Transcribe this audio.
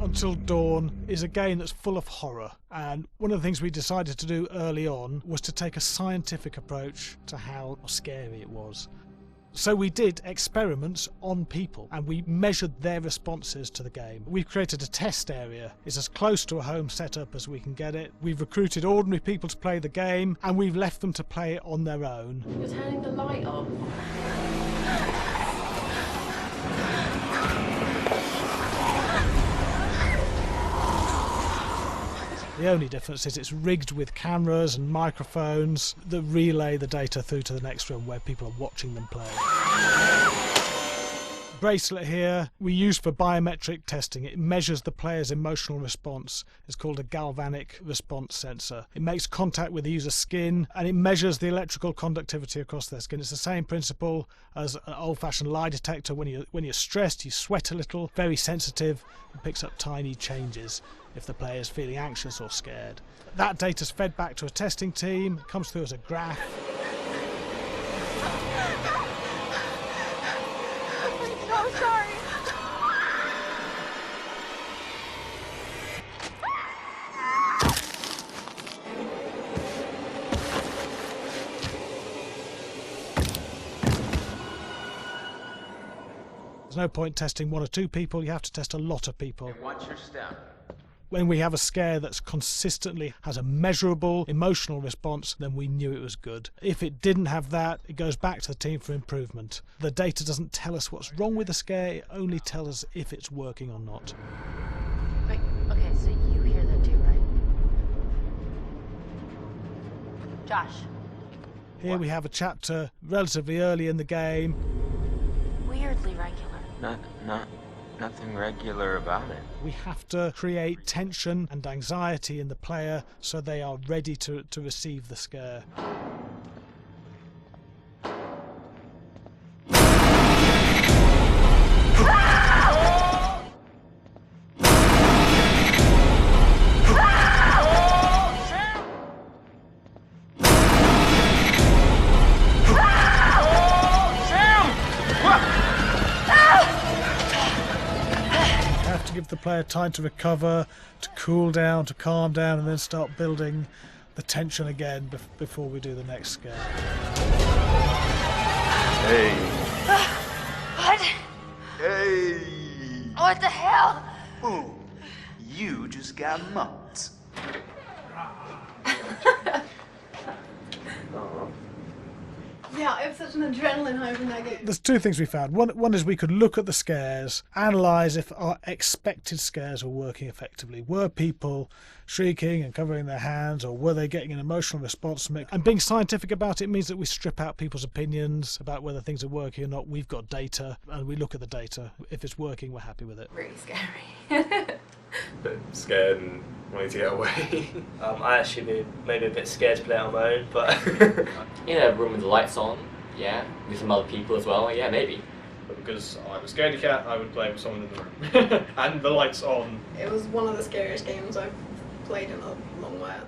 Until Dawn is a game that's full of horror, and one of the things we decided to do early on was to take a scientific approach to how scary it was. So we did experiments on people and we measured their responses to the game. We've created a test area. It's as close to a home setup as we can get it. We've recruited ordinary people to play the game and we've left them to play it on their own. You're turning the light off. The only difference is it's rigged with cameras and microphones that relay the data through to the next room where people are watching them play. Bracelet here we use for biometric testing. It measures the player's emotional response. It's called a galvanic response sensor. It makes contact with the user's skin and it measures the electrical conductivity across their skin. It's the same principle as an old-fashioned lie detector. When you're stressed, you sweat a little, very sensitive, and picks up tiny changes if the player is feeling anxious or scared. That data's fed back to a testing team, it comes through as a graph. I'm sorry. There's no point testing one or two people, you have to test a lot of people. And watch your step. When we have a scare that's consistently has a measurable emotional response, then we knew it was good. If it didn't have that, it goes back to the team for improvement. The data doesn't tell us what's wrong with the scare, it only tells us if it's working or not. Wait, okay, so you hear that too, right? Josh. Here we have a chapter relatively early in the game. Weirdly regular. Nothing regular about it. We have to create tension and anxiety in the player so they are ready to receive the scare. Give the player time to recover, to cool down, to calm down, and then start building the tension again before we do the next scare. Hey. What? Hey. What the hell? Ooh, you just got mugged. Yeah, I have such an adrenaline high from that game. There's two things we found. One is we could look at the scares, analyse if our expected scares were working effectively. Were people shrieking and covering their hands, or were they getting an emotional response from it? And being scientific about it means that we strip out people's opinions about whether things are working or not. We've got data, and we look at the data. If it's working, we're happy with it. Really scary. Bit scared and wanting to get away. I actually be maybe a bit scared to play on my own, but In a room with the lights on, yeah, with some other people as well, yeah, maybe. But because I'm a scaredy cat, I would play with someone in the room. And the lights on. It was one of the scariest games I've played in a long while.